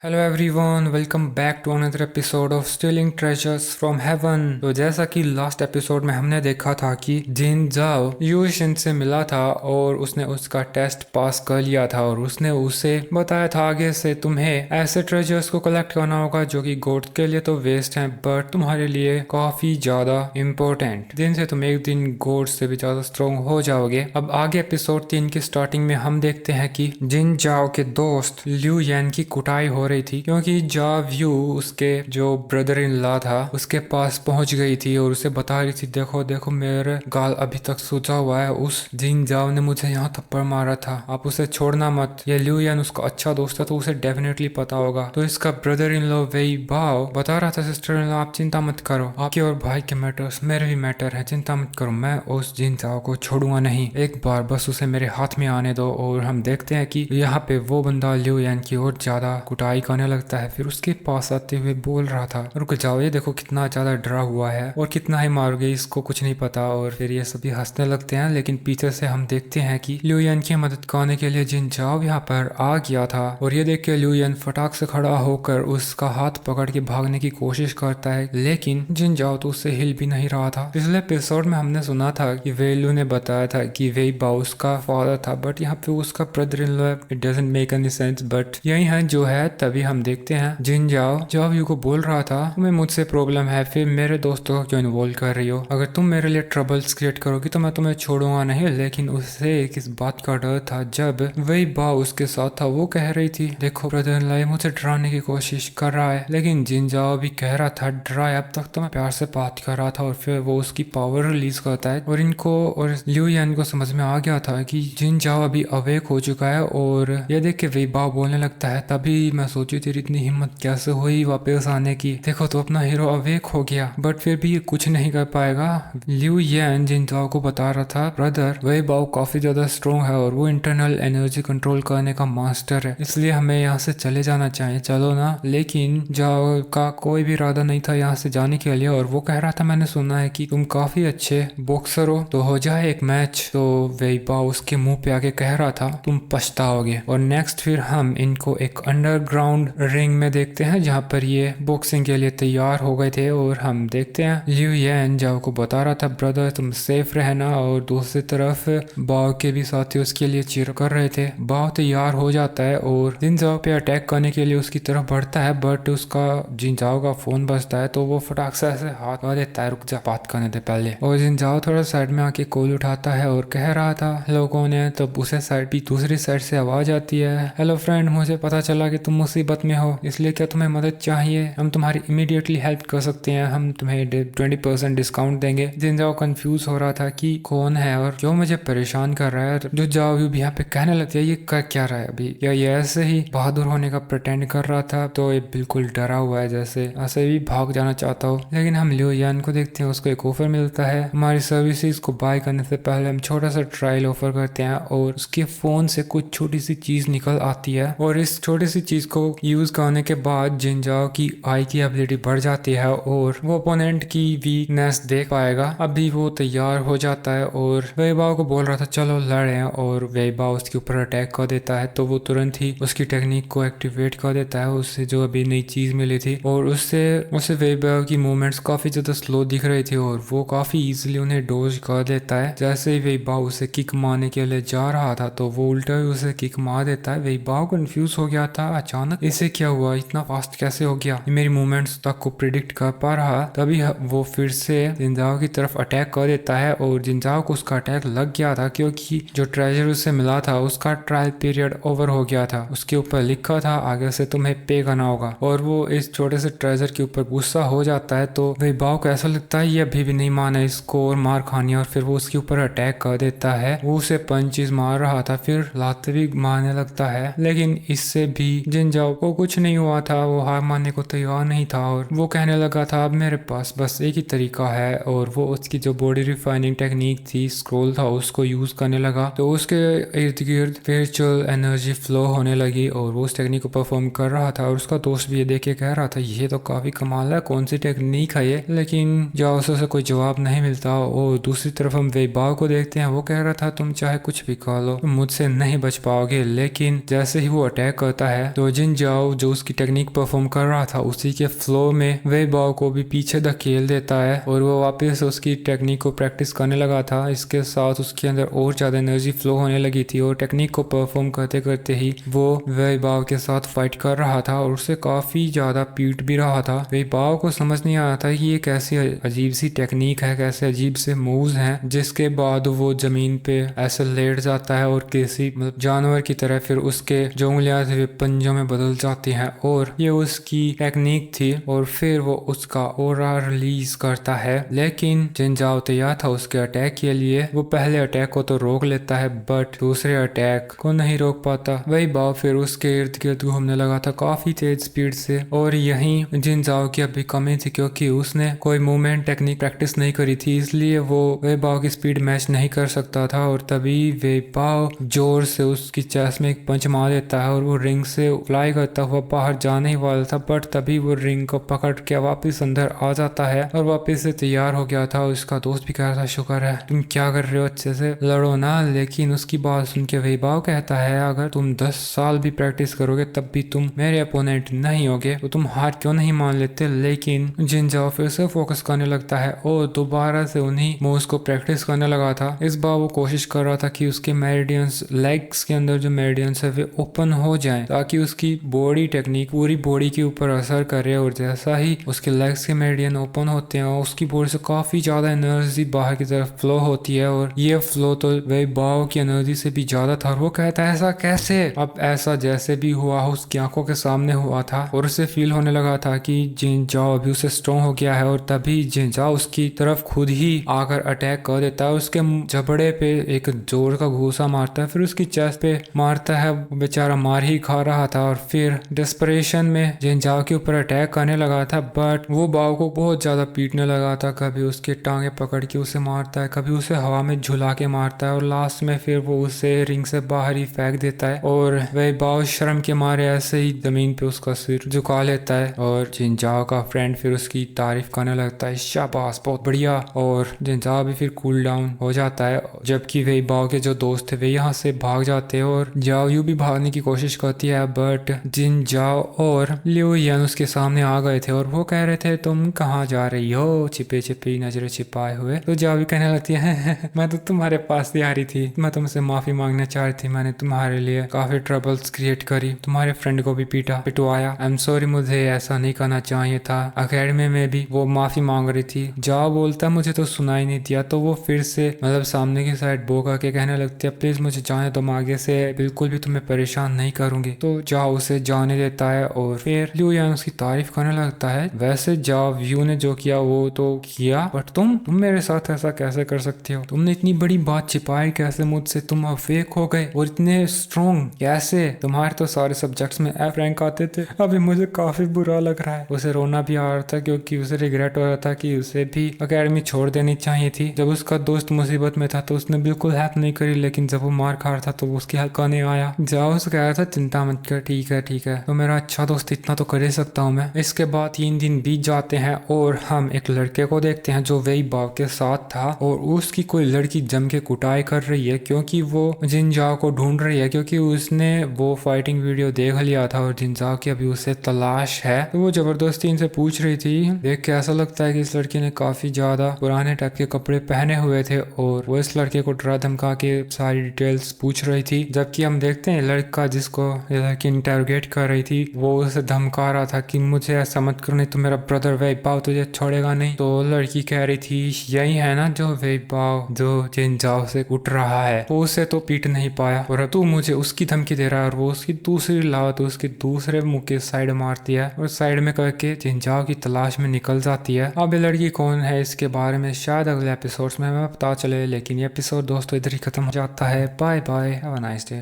Hello everyone, welcome back to another episode of stealing treasures from heaven. तो जैसा कि last episode में हमने देखा था कि जिन जाओ यूशिन से मिला था और उसने उसका टेस्ट पास कर लिया था और उसने उसे बताया था आगे से तुम्हें ऐसे ट्रेजर्स को कलेक्ट करना होगा जो कि गोड के लिए तो वेस्ट हैं बट तुम्हारे लिए काफी ज्यादा इम्पोर्टेंट, जिनसे तुम एक दिन गोड से भी ज्यादा स्ट्रॉन्ग हो जाओगे। अब आगे एपिसोड 3 की स्टार्टिंग में हम देखते हैं कि जिन जाओ के दोस्त लिu येन की कुटाई हो रही थी क्योंकि जा व्यू उसके जो ब्रदर इन लॉ था उसके पास पहुंच गई थी और उसे बता रही थी देखो देखो मेरे गाल अभी तक सूजा हुआ है, उस जिन जाओ ने मुझे यहाँ थप्पड़ मारा था, आप उसे छोड़ना मत। ये लिu येन उसका अच्छा दोस्त है तो उसे डेफिनेटली पता होगा। तो इसका ब्रदर इन लॉ वेई बाओ बता रहा था सिस्टर इन लॉ आप चिंता मत करो, आपके और भाई के मैटर्स मेरे भी मैटर है, चिंता मत करो, मैं उस जिन जाओ को छोड़ूंगा नहीं, एक बार बस उसे मेरे हाथ में आने दो। और हम देखते हैं कि यहाँ पे वो बंदा लिu येन की और ज्यादा कुटाई करने लगता है, फिर उसके पास आते हुए बोल रहा था रुक जाओ, ये देखो कितना ज्यादा डरा हुआ है और कितना ही मारोगे इसको कुछ नहीं पता। और फिर ये सभी हंसने लगते हैं, लेकिन पीछे से हम देखते हैं कि लिu येन की मदद करने के लिए जिन जाओ यहाँ पर आ गया था और ये देख के लिu येन फटाक से खड़ा होकर उसका हाथ पकड़ के भागने की कोशिश करता है, लेकिन जिन जाओ तो उससे हिल भी नहीं रहा था। पिछले एपिसोड में हमने सुना था कि वेलू ने बताया था कि वेई बाओ उसका फादर था बट यहाँ पे उसका brother in law, it doesn't make any sense. But यही है जो है। तभी हम देखते हैं जिन जाओ जब यू को बोल रहा था तुम्हें मुझसे प्रॉब्लम है, फिर मेरे दोस्तों को क्यों इन्वॉल्व कर रही हो, अगर तुम मेरे लिए ट्रबल्स क्रिएट करोगी तो मैं तुम्हें छोड़ूंगा नहीं। लेकिन उसे किस बात का डर था, जब वही बाओ उसके साथ था वो कह रही थी देखो ब्रदर इन लॉ मुझे डराने की कोशिश कर रहा है, लेकिन जिन जाओ भी कह रहा था डराए, अब तक तो मैं प्यार से बात कर रहा था। और फिर वो उसकी पावर रिलीज करता है और इनको और लिu येन को समझ में आ गया था कि जिन जाओ अभी अवेक हो चुका है। और ये देख के वही बाओ बोलने लगता है तभी मैं सोची तेरी इतनी हिम्मत कैसे हुई वापस आने की, देखो तो अपना हीरो अवेक हो गया बट फिर भी कुछ नहीं कर पाएगा। लिu येन जिन जाओ को बता रहा था ब्रदर वही बाओ काफी ज्यादा स्ट्रॉन्ग है और वो इंटरनल एनर्जी कंट्रोल करने का मास्टर है, इसलिए हमें यहाँ से चले जाना चाहिए, चलो ना। लेकिन जाओ का कोई भी इरादा नहीं था यहाँ से जाने के लिए और वो कह रहा था मैंने सुना है कि तुम काफी अच्छे बॉक्सर हो तो हो जाए एक मैच। तो वही बाओ उसके मुंह पे आके कह रहा था तुम पछताओगे। और नेक्स्ट फिर हम इनको एक अंडरग्राउंड रिंग में देखते हैं जहाँ पर ये बॉक्सिंग के लिए तैयार हो गए थे और हम देखते हैं लिu येन जाओ को बता रहा था ब्रदर तुम सेफ रहना, और दूसरी तरफ बाओ के भी साथी उसके लिए चीयर कर रहे थे। बाओ तैयार हो जाता है और जिन जाओ पे अटैक करने के लिए उसकी तरफ बढ़ता है बट उसका जिन जाओ का फोन बजता है तो वो फटाक से ऐसे हाथ कर देता है रुक जा बात करने दे पहले। और जिन जाओ थोड़ा साइड में आके कॉल उठाता है और कह रहा था लोगों ने, तब उसे साइड भी दूसरी साइड से आवाज आती है हेलो फ्रेंड मुझे पता चला कि तुम मुसीबत में हो, इसलिए क्या तुम्हें मदद चाहिए, हम तुम्हारी इमीडिएटली हेल्प कर सकते हैं, हम तुम्हें 20% डिस्काउंट देंगे। जिन जाओ कंफ्यूज हो रहा था कि कौन है और क्यों मुझे परेशान कर रहा है। जो जाओ भी यहाँ पे कहने लगती है ये कर क्या रहा है अभी, या ये ऐसे ही बहादुर होने का प्रटेंड कर रहा था, तो ये बिल्कुल डरा हुआ है जैसे ऐसे भी भाग जाना चाहता हो। लेकिन हम लिu येन को देखते हैं, उसको एक ऑफर मिलता है, हमारी सर्विसेज को बाय करने से पहले हम छोटा सा ट्रायल ऑफर करते हैं और उसके फोन से कुछ छोटी सी चीज निकल आती है और इस छोटी सी चीज को यूज करने के बाद जिन जाओ की आई की एबिलिटी बढ़ जाती है और वो ओपोनेंट की वीकनेस देख पाएगा। अभी वो तैयार हो जाता है और वेईबाओ को बोल रहा था चलो लड़े, और वेईबाओ उसके ऊपर अटैक कर देता है तो वो तुरंत ही उसकी टेक्निक को एक्टिवेट कर देता है, उससे जो अभी नई चीज मिली थी और उससे उसे वेईबाओ की मूवमेंट्स काफी ज्यादा स्लो दिख रही थी और वो काफी इजीली उन्हें डोज कर देता है। जैसे ही वेईबाओ उसे किक मारने के लिए जा रहा था तो वो उल्टा ही उसे किक मार देता है। वेईबाओ कंफ्यूज हो गया था अचानक इसे क्या हुआ, इतना फास्ट कैसे हो गया, ये मेरी मूवमेंट्स तक को प्रिडिक्ट कर पा रहा। तभी वो फिर से जिनजाओ की तरफ अटैक कर देता है और जिनजाओ को उसका अटैक लग गया था क्योंकि जो ट्रेजर उसे मिला था उसका ट्रायल पीरियड ओवर हो गया था, उसके ऊपर लिखा था आगे से तुम्हें पे करना होगा। और वो इस छोटे से ट्रेजर के ऊपर गुस्सा हो जाता है तो वेईबाओ को ऐसा लगता है ये अभी भी नहीं माना इसको और मार खानी, और फिर वो उसके ऊपर अटैक कर देता है। वो उसे पंचेस मार रहा था फिर लाते भी मारने लगता है, लेकिन इससे भी जिन जाओ को कुछ नहीं हुआ था, वो हार मानने को तैयार नहीं था और वो कहने लगा था अब मेरे पास बस एक ही तरीका है। और वो उसकी जो बॉडी रिफाइनिंग टेक्निक थी स्क्रोल था उसको यूज करने लगा तो उसके इर्द गिर्द स्पिरिचुअल एनर्जी फ्लो होने लगी और वो उस टेक्निक को परफॉर्म कर रहा था। और उसका दोस्त भी ये देख के कह रहा था ये तो काफी कमाल है, कौन सी टेक्निक है ये, लेकिन जाओ से कोई जवाब नहीं मिलता। और दूसरी तरफ हम वेईबाओ को देखते हैं, वो कह रहा था तुम चाहे कुछ भी खा लो तुम मुझसे नहीं बच पाओगे। लेकिन जैसे ही वो अटैक करता है तो जिन जिन जाओ जो उसकी टेक्निक परफॉर्म कर रहा था उसी के फ्लो में वे बाओ को भी पीछे धकेल देता है और वो वापस उसकी टेक्निक को प्रैक्टिस करने लगा था। इसके साथ उसके अंदर और ज्यादा एनर्जी फ्लो होने लगी थी और टेक्निक को परफॉर्म करते करते ही वो वे बाओ के साथ फाइट कर रहा था और उसे काफी ज्यादा पीट भी रहा था। वे बाओ को समझ नहीं आ रहा था कि ये कैसी अजीब सी टेक्निक है, कैसे अजीब से मूव्स हैं। जिसके बाद वो जमीन पे ऐसे लेट जाता है और किसी जानवर की तरह फिर उसके जो उंगलियां थे पंजों में बदल जाती हैं और ये उसकी टेक्निक थी। और फिर वो उसका ऑरा रिलीज करता है। लेकिन जिन जाओ तैयार था उसके अटैक के लिए। वो पहले अटैक को तो रोक लेता है बट दूसरे अटैक को नहीं रोक पाता। वही बाव फिर उसके इर्द गिर्द घूमने लगा था काफी तेज स्पीड से। और यहीं जिन जाओ की अभी कमी थी क्योंकि उसने कोई मूवमेंट टेक्निक प्रैक्टिस नहीं करी थी, इसलिए वो वे बाव की स्पीड मैच नहीं कर सकता था। और तभी वे बाव जोर से उसकी चेस्ट में एक पंच मार देता है और वो रिंग से फ्लाई करता हुआ बाहर जाने ही वाला था बट तभी वो रिंग को पकड़ के वापस अंदर आ जाता है और वापस से तैयार हो गया था। उसका दोस्त भी कह रहा था शुक्र है तुम क्या कर रहे हो, अच्छे से लड़ो ना। लेकिन उसकी बात सुन के वही बाव कहता है अगर तुम 10 साल भी प्रैक्टिस करोगे तब भी तुम मेरे अपोनेंट नहीं होगे तो तुम हार क्यों नहीं मान लेते। लेकिन जिन जाओ फिर से फोकस करने लगता है और दोबारा से उन्हीं मूव्स को प्रैक्टिस करने लगा था। इस बार वो कोशिश कर रहा था कि उसके मेरिडियंस लेग्स के अंदर जो मेरिडियंस है वे ओपन हो जाएं ताकि उसकी बॉडी टेक्निक पूरी बॉडी के ऊपर असर करे। और जैसा ही उसके लेग्स के मेरिडियन ओपन होते हैं उसकी बॉडी से काफी ज्यादा एनर्जी बाहर की तरफ फ्लो होती है और ये फ्लो तो वे बाव की एनर्जी से भी ज्यादा था। वो कहता है ऐसा कैसे। अब ऐसा जैसे भी हुआ उसकी आंखों के सामने हुआ था और उसे फील होने लगा था कि जिन जाओ अभी उसे स्ट्रॉन्ग हो गया है। और तभी जिन जाओ उसकी तरफ खुद ही आकर अटैक कर देता है। उसके जबड़े पे एक जोर का घूसा मारता है फिर उसकी चेस्ट पे मारता है। बेचारा मार ही खा रहा था और फिर डेस्परेशन में जिन जाओ के ऊपर अटैक करने लगा था बट वो बाव को बहुत ज्यादा पीटने लगा था। कभी उसके टांगे पकड़ के उसे मारता है, कभी उसे हवा में झुला के मारता है और लास्ट में फिर वो उसे रिंग से बाहर ही फेंक देता है। और वह बाव शर्म के मारे ऐसे ही जमीन पे उसका सिर झुका लेता है और जिनजाओ का फ्रेंड फिर उसकी तारीफ करने लगता है शाबाश बहुत बढ़िया। और जिनजाओ भी फिर कूल डाउन हो जाता है जबकि वही बाव के जो दोस्त थे वे यहाँ से भाग जाते हैं और जाओ यू भी भागने की कोशिश करती है बट जिन जाओ और लियो यान उसके सामने आ गए थे और वो कह रहे थे तुम कहाँ जा रही हो छिपे छिपे नजरें छिपाए हुए। तो जाओ भी कहने लगती है मैं तो तुम्हारे पास ही आ रही थी, मैं तुमसे माफी मांगना चाह रही थी, मैंने तुम्हारे लिए काफी ट्रबल्स क्रिएट करी, तुम्हारे फ्रेंड को भी पिटवाया, आई एम सॉरी मुझे ऐसा नहीं करना चाहिए था। अकेडमी में भी वो माफी मांग रही थी। जाओ बोलता मुझे तो सुनाई नहीं दिया। तो वो फिर से मतलब सामने की साइड बो करके कहने लगती है प्लीज मुझे जाने दो, मैं आगे से बिल्कुल भी तुम्हें परेशान नहीं करूंगी। तो जाओ उसे जाने देता है और फिर लियो यान उसकी तारीफ करने लगता है। वैसे जाओ व्यू ने जो किया वो तो किया बट तुम मेरे साथ ऐसा कैसे कर सकते हो, तुमने इतनी बड़ी बात छिपाई कैसे मुझसे, तुम फेक हो गए और इतने स्ट्रॉन्ग कैसे, तुम्हारे तो सारे सब्जेक्ट्स में एफ रैंक आते थे। अभी मुझे काफी बुरा लग रहा है। उसे रोना भी आ रहा था क्योंकि उसे रिग्रेट हो रहा था कि उसे भी अकेडमी छोड़ देनी चाहिए थी। जब उसका दोस्त मुसीबत में था तो उसने बिल्कुल हेल्प नहीं करी, लेकिन जब वो मार खा रहा था तो उसकी हेल्प करने आया। जाओ उसे कह रहा था चिंता मत कर, ठीक है तो मेरा अच्छा दोस्त, इतना तो कर ही सकता हूँ मैं। इसके बाद 3 दिन बीत जाते हैं और हम एक लड़के को देखते हैं जो वही बाव के साथ था और उसकी कोई लड़की जम के कुटाई कर रही है क्योंकि वो जिनजाओ को ढूंढ रही है क्योंकि उसने वो फाइटिंग वीडियो देख लिया था और जिनजाओ की अभी उसे तलाश है। तो वो जबरदस्ती इनसे पूछ रही थी। देख के ऐसा लगता है कि इस लड़की ने काफी ज्यादा पुराने टाइप के कपड़े पहने हुए थे और वो इस लड़के को डरा धमका के सारी डिटेल्स पूछ रही थी। जबकि हम देखते हैं लड़का जिसको ये लड़की इंटरोगेट कर रही थी वो उसे धमका रहा था कि मुझे ऐसा मत करो नहीं तो मेरा ब्रदर वही बाव तुझे छोड़ेगा नहीं। तो लड़की कह रही थी यही है ना जो वही बाव जो जिनजाओ से उठ रहा है, वो उसे तो पीट नहीं पाया और तू मुझे उसकी धमकी दे रहा है। और वो उसकी दूसरी लावा तो उसके दूसरे मुंह के साइड मारती है और साइड में करके जिनजाओ की तलाश में निकल जाती है। अब ये लड़की कौन है इसके बारे में शायद अगले एपिसोड्स में हमें पता चले, लेकिन ये एपिसोड दोस्तों इधर ही खत्म हो जाता है। Bye bye, have a nice day.